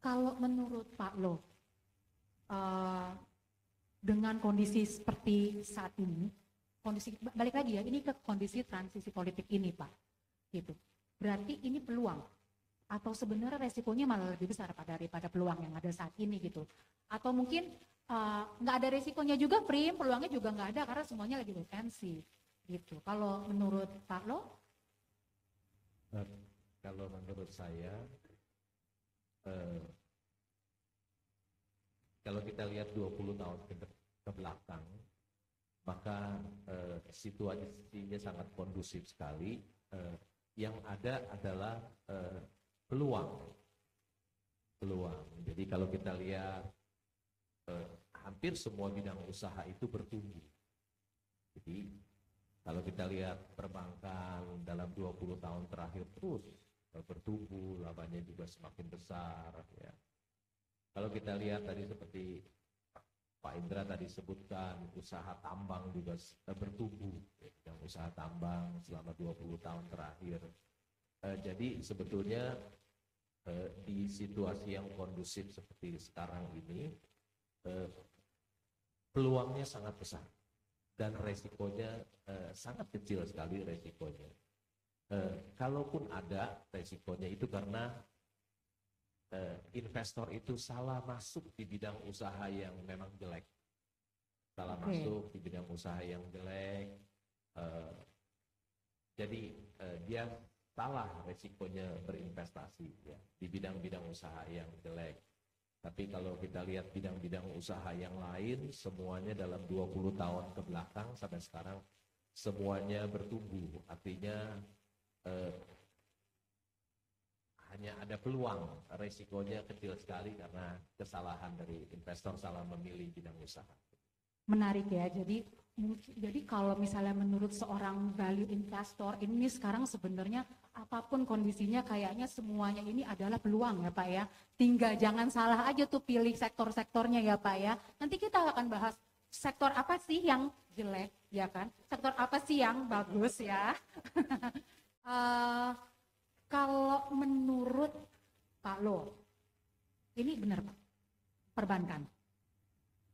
Kalau menurut Pak Lo, uh, dengan kondisi seperti saat ini, kondisi balik lagi ya, ini ke kondisi transisi politik ini Pak, gitu. Berarti ini peluang atau sebenarnya resikonya malah lebih besar daripada peluang yang ada saat ini gitu. Atau mungkin nggak ada resikonya juga, Prim, peluangnya juga nggak ada karena semuanya lagi bertensi gitu. Kalau menurut Pak Lo? Kalau menurut saya, kalau kita lihat 20 tahun ke belakang, maka situasinya sangat kondusif sekali. Yang ada adalah peluang. Jadi kalau kita lihat hampir semua bidang usaha itu bertumbuh. Jadi kalau kita lihat perbankan dalam 20 tahun terakhir terus bertumbuh, labanya juga semakin besar. Ya. Kalau kita lihat tadi seperti Pak Indra tadi sebutkan, usaha tambang juga bertumbuh, yang usaha tambang selama 20 tahun terakhir. Jadi sebetulnya di situasi yang kondusif seperti sekarang ini, peluangnya sangat besar dan resikonya sangat kecil sekali resikonya. Kalaupun ada resikonya itu karena investor itu salah masuk di bidang usaha yang memang jelek, masuk di bidang usaha yang jelek, jadi dia salah resikonya berinvestasi ya, di bidang-bidang usaha yang jelek. Tapi kalau kita lihat bidang-bidang usaha yang lain, semuanya dalam 20 tahun ke belakang sampai sekarang semuanya bertumbuh, artinya hanya ada peluang, resikonya kecil sekali karena kesalahan dari investor salah memilih bidang usaha. Menarik ya, jadi kalau misalnya menurut seorang value investor ini sekarang sebenarnya apapun kondisinya kayaknya semuanya ini adalah peluang ya Pak ya. Tinggal jangan salah aja tuh pilih sektor-sektornya ya Pak ya. Nanti kita akan bahas sektor apa sih yang jelek ya kan, sektor apa sih yang bagus ya. Kalau menurut Pak Lo, ini benar Pak, perbankan.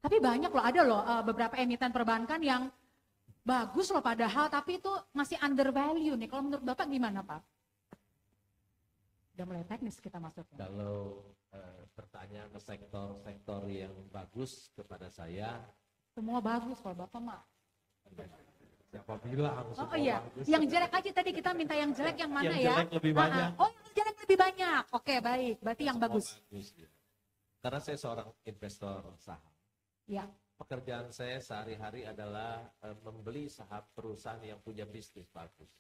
Tapi banyak loh, ada loh beberapa emiten perbankan yang bagus loh padahal, tapi itu masih undervalue nih. Kalau menurut Bapak gimana Pak? Udah mulai teknis kita masuknya. Kalau bertanya ke sektor-sektor yang bagus kepada saya, semua bagus kalau Bapak mah. Siapa bilang semua iya, bagus. Yang jelek aja tadi kita minta yang jelek yang mana yang ya? Yang jelek lebih banyak. Oh yang jelek lebih banyak, oke baik, berarti yang bagus. Ya. Karena saya seorang investor saham. Ya. Pekerjaan saya sehari-hari adalah membeli saham perusahaan yang punya bisnis bagus.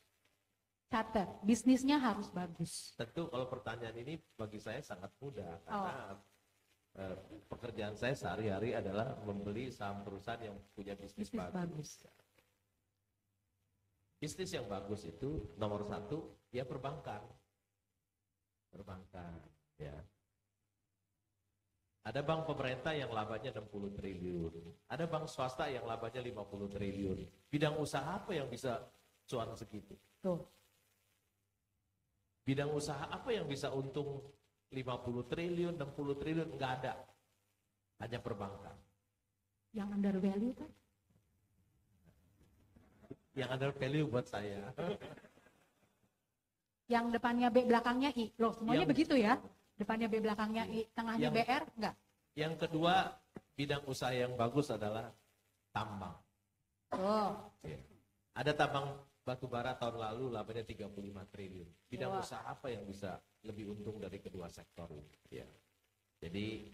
Catat, bisnisnya harus bagus. Tentu kalau pertanyaan ini bagi saya sangat mudah karena pekerjaan saya sehari-hari adalah membeli saham perusahaan yang punya bisnis bagus. Bisnis yang bagus itu nomor satu ya perbankan, ya. Ada bank pemerintah yang labanya 60 triliun, ada bank swasta yang labanya 50 triliun. Bidang usaha apa yang bisa cuan segitu? Tuh. Bidang usaha apa yang bisa untung 50 triliun, 60 triliun? Enggak ada. Hanya perbankan. Yang under value kan? Yang under value buat saya. Yang depannya B, belakangnya I. Loh, semuanya begitu ya? Depannya B, belakangnya I, tengahnya BR, enggak? Yang kedua, bidang usaha yang bagus adalah tambang. Oh. Ya. Ada tambang batu bara tahun lalu labanya 35 triliun. Bidang usaha apa yang bisa lebih untung dari kedua sektor ini? Ya. Jadi,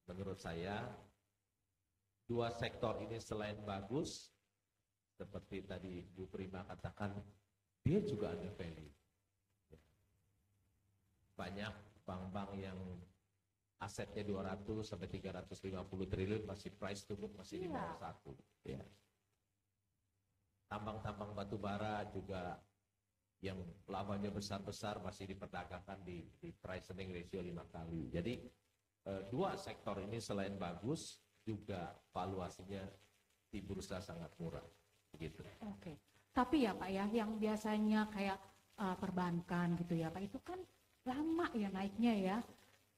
menurut saya, dua sektor ini selain bagus, seperti tadi Bu Prima katakan, dia juga ada value. Banyak bank-bank yang asetnya 200 sampai 350 triliun masih price to book masih di bawah 1. Ya. Tambang-tambang batu bara juga yang labanya besar-besar masih diperdagangkan di price earning ratio 5 kali. Jadi dua sektor ini selain bagus juga valuasinya di bursa sangat murah. Gitu. Oke. Tapi ya Pak ya, yang biasanya kayak perbankan gitu ya Pak, itu kan lama ya naiknya ya.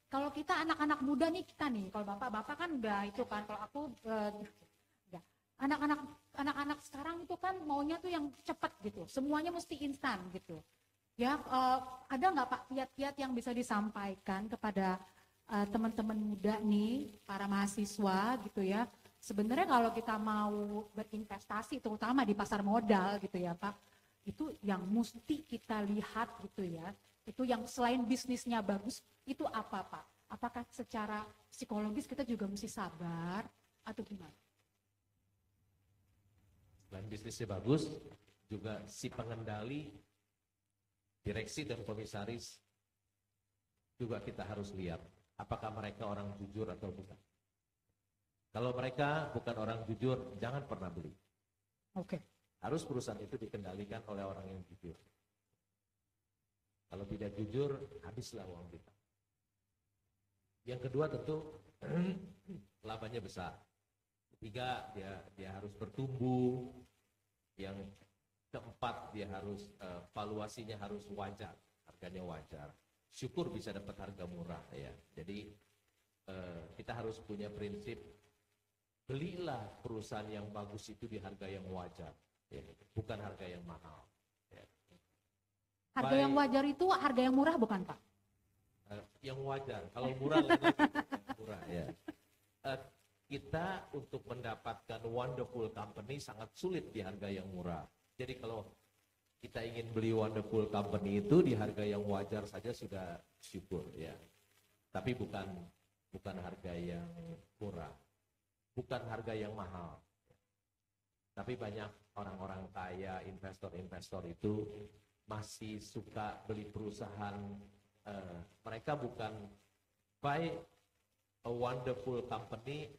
Kalau kita anak-anak muda nih, kita nih, kalau bapak-bapak kan udah itu kan, kalau aku enggak. Anak-anak sekarang itu kan maunya tuh yang cepat gitu, semuanya mesti instan gitu. Ya, ada nggak Pak kiat-kiat yang bisa disampaikan kepada teman-teman muda nih, para mahasiswa gitu ya. Sebenarnya kalau kita mau berinvestasi, terutama di pasar modal gitu ya Pak, itu yang mesti kita lihat gitu ya. Itu yang selain bisnisnya bagus, itu apa Pak? Apakah secara psikologis kita juga mesti sabar atau gimana? Selain bisnisnya bagus, juga si pengendali, direksi dan komisaris juga kita harus lihat apakah mereka orang jujur atau bukan. Kalau mereka bukan orang jujur, jangan pernah beli. Oke. Harus perusahaan itu dikendalikan oleh orang yang jujur. Kalau tidak jujur, habislah uang kita. Yang kedua tentu labanya besar. Ketiga, dia harus bertumbuh. Yang keempat, dia harus valuasinya harus wajar, harganya wajar. Syukur bisa dapat harga murah ya. Jadi kita harus punya prinsip, belilah perusahaan yang bagus itu di harga yang wajar, ya, bukan harga yang mahal. Ya. Harga yang wajar itu harga yang murah bukan Pak? Yang wajar, kalau murah lagi murah ya. Kita untuk mendapatkan wonderful company sangat sulit di harga yang murah. Jadi kalau kita ingin beli wonderful company itu di harga yang wajar saja sudah syukur ya. Tapi bukan harga yang murah. Bukan harga yang mahal. Tapi banyak orang-orang kaya, investor-investor itu masih suka beli perusahaan. Mereka bukan buy a wonderful company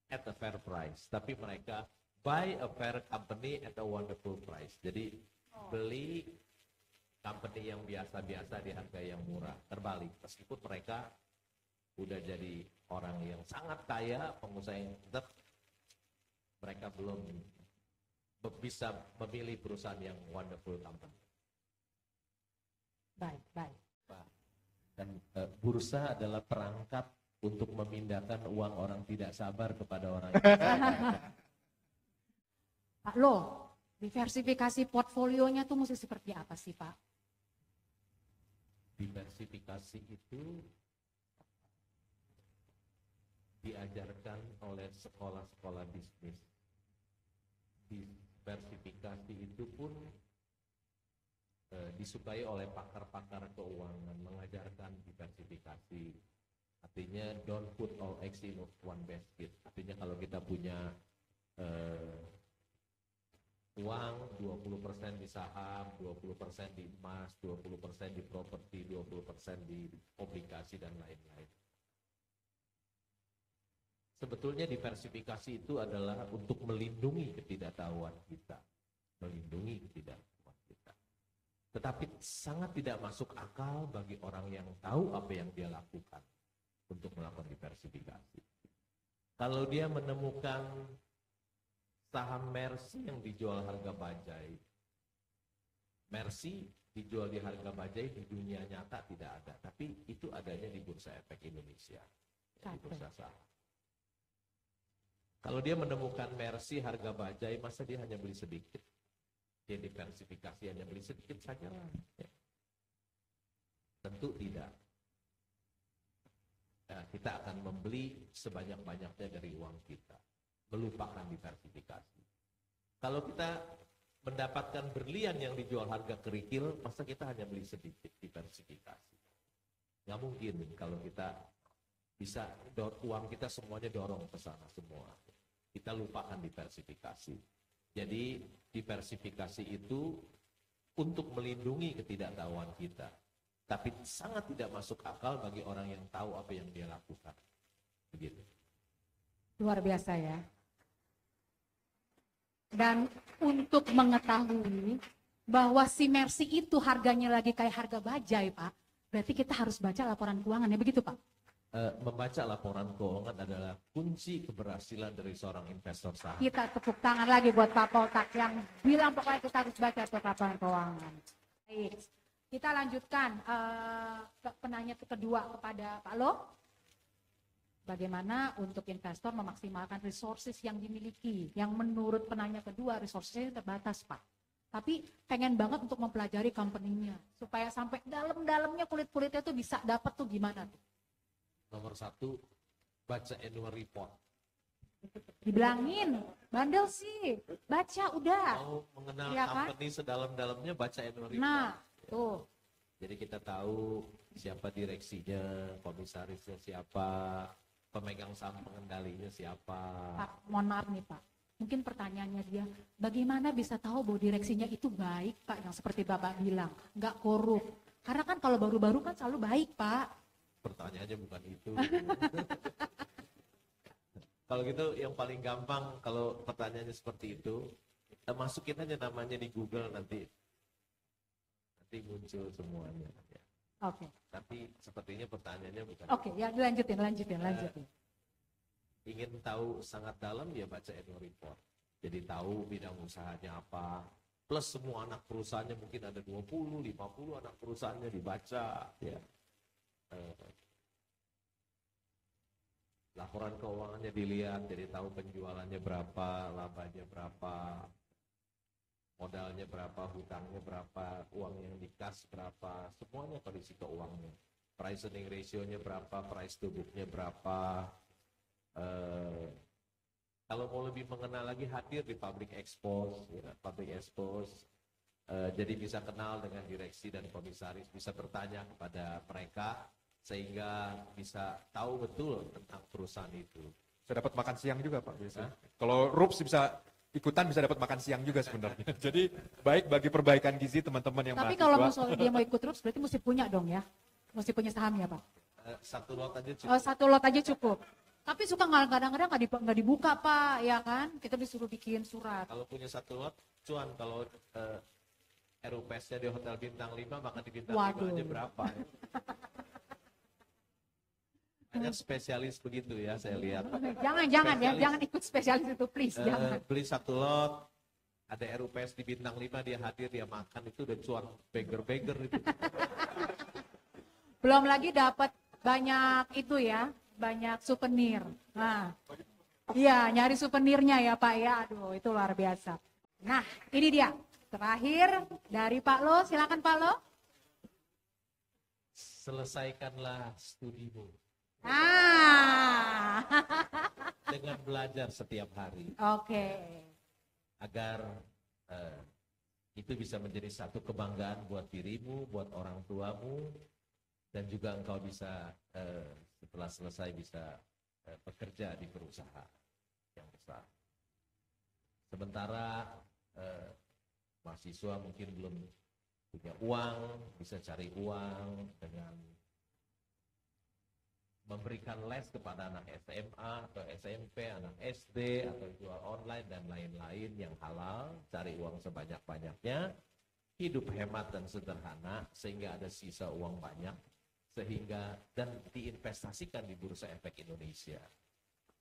at a fair price, tapi mereka buy a fair company at a wonderful price. Jadi beli company yang biasa-biasa di harga yang murah. Terbalik, meskipun mereka udah jadi orang yang sangat kaya, pengusaha yang tetap, mereka belum bisa memilih perusahaan yang wonderful company. Baik. Dan bursa adalah perangkat untuk memindahkan uang orang tidak sabar kepada orang yang sabar. Pak Lo, diversifikasi portfolionya tuh mesti seperti apa sih Pak? Diversifikasi itu diajarkan oleh sekolah-sekolah bisnis. Diversifikasi itu pun disukai oleh pakar-pakar keuangan, mengajarkan diversifikasi. Artinya don't put all eggs in one basket. Artinya kalau kita punya uang 20% di saham, 20% di emas, 20% di properti, 20% di obligasi dan lain-lain. Sebetulnya diversifikasi itu adalah untuk melindungi ketidaktahuan kita. Melindungi ketidaktahuan kita. Tetapi sangat tidak masuk akal bagi orang yang tahu apa yang dia lakukan untuk melakukan diversifikasi. Kalau dia menemukan saham Mercy yang dijual harga bajai, Mercy dijual di harga bajai di dunia nyata tidak ada, tapi itu adanya di Bursa Efek Indonesia, di bursa saham. Kalau dia menemukan Mercy harga bajai, masa dia hanya beli sedikit? Dia diversifikasi hanya beli sedikit saja lah. Ya. Tentu tidak. Nah, kita akan membeli sebanyak-banyaknya dari uang kita, melupakan diversifikasi. Kalau kita mendapatkan berlian yang dijual harga kerikil, masa kita hanya beli sedikit diversifikasi? Nggak mungkin kalau kita bisa uang kita semuanya dorong ke sana semua. Kita lupakan diversifikasi. Jadi diversifikasi itu untuk melindungi ketidaktahuan kita. Tapi sangat tidak masuk akal bagi orang yang tahu apa yang dia lakukan. Begitu. Luar biasa ya. Dan untuk mengetahui bahwa si Mercy itu harganya lagi kayak harga bajai Pak, berarti kita harus baca laporan keuangannya, begitu Pak? Membaca laporan keuangan adalah kunci keberhasilan dari seorang investor saham. Kita tepuk tangan lagi buat Pak Poltak yang bilang pokoknya kita harus baca laporan keuangan. Baik. Kita lanjutkan ke penanya kedua kepada Pak Lo. Bagaimana untuk investor memaksimalkan resources yang dimiliki? Yang menurut penanya kedua, resourcesnya terbatas, Pak. Tapi pengen banget untuk mempelajari company-nya. Supaya sampai dalam-dalamnya kulit-kulitnya tuh bisa dapat tuh gimana tuh? Nomor 1, baca annual report. Dibilangin, bandel sih. Baca udah. Mau mengenal Iya kan? company sedalam-dalamnya, baca annual report. Nah, tuh. Jadi kita tahu siapa direksinya, komisarisnya siapa, pemegang saham pengendalinya siapa. Pak, mohon maaf nih Pak. Mungkin pertanyaannya dia, bagaimana bisa tahu bahwa direksinya itu baik Pak, yang seperti Bapak bilang, nggak korup. Karena kan kalau baru-baru kan selalu baik Pak. Pertanyaannya bukan itu. Kalau gitu yang paling gampang kalau pertanyaannya seperti itu, masukin aja namanya di Google nanti muncul semuanya. Ya. Oke. Tapi sepertinya pertanyaannya bukan. Oke, ya lanjutin. Ingin tahu sangat dalam, ya baca annual report. Jadi tahu bidang usahanya apa. Plus semua anak perusahaannya, mungkin ada 20, 50 anak perusahaannya dibaca. Ya. Laporan keuangannya dilihat, jadi tahu penjualannya berapa, labanya berapa, modalnya berapa, hutangnya berapa, uang yang dikas berapa, semuanya kondisi keuangannya. Price earning ratio-nya berapa, price to book-nya berapa. Kalau mau lebih mengenal lagi, hadir di public expose, jadi bisa kenal dengan direksi dan komisaris, bisa bertanya kepada mereka, sehingga bisa tahu betul tentang perusahaan itu. Bisa dapat makan siang juga Pak biasanya. Kalau RUPS bisa ikutan, bisa dapat makan siang juga sebenarnya. Jadi baik bagi perbaikan gizi teman-teman yang Tapi mahasiswa. kalau misalnya dia mau ikut terus, berarti mesti punya dong ya? Mesti punya sahamnya Pak? Satu lot aja cukup. Oh, satu lot aja cukup. Tapi suka kadang-kadang nggak dibuka Pak, ya kan? Kita disuruh bikin surat. Kalau punya satu lot, cuan. Kalau RUPS-nya di Hotel Bintang 5, maka di Bintang 5 aja berapa? Ya? Banyak spesialis begitu ya, saya lihat. Jangan ikut spesialis itu, please. Jangan. Beli satu lot, ada RUPS di Bintang 5, dia hadir, dia makan, itu udah cuan beggar itu. Belum lagi dapat banyak itu ya, banyak souvenir. Nah, iya nyari souvenirnya ya Pak ya, aduh itu luar biasa. Nah ini dia, terakhir dari Pak Lo, silakan Pak Lo. Selesaikanlah studimu. Dengan belajar setiap hari. Oke. Agar itu bisa menjadi satu kebanggaan buat dirimu, buat orang tuamu, dan juga engkau bisa setelah selesai bisa bekerja di perusahaan yang besar. Sementara mahasiswa mungkin belum punya uang, bisa cari uang dengan memberikan les kepada anak SMA atau SMP, anak SD, atau jual online dan lain-lain yang halal, cari uang sebanyak-banyaknya, hidup hemat dan sederhana sehingga ada sisa uang banyak, sehingga dan diinvestasikan di Bursa Efek Indonesia,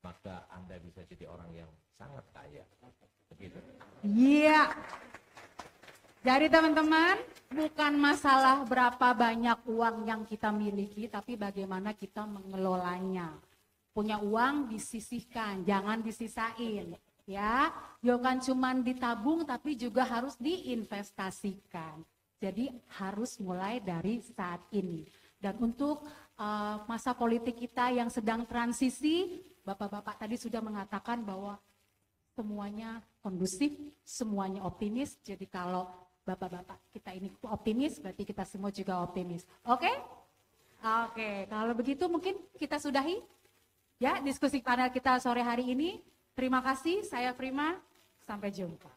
maka Anda bisa jadi orang yang sangat kaya. Begitu. Iya. Jadi teman-teman, bukan masalah berapa banyak uang yang kita miliki, tapi bagaimana kita mengelolanya. Punya uang disisihkan, jangan disisain. Ya, jangan cuma ditabung, tapi juga harus diinvestasikan. Jadi harus mulai dari saat ini. Dan untuk masa politik kita yang sedang transisi, Bapak-bapak tadi sudah mengatakan bahwa semuanya kondusif, semuanya optimis. Jadi kalau Bapak-bapak kita ini optimis, berarti kita semua juga optimis. Oke? Oke, kalau begitu mungkin kita sudahi ya diskusi panel kita sore hari ini. Terima kasih, saya Prima. Sampai jumpa.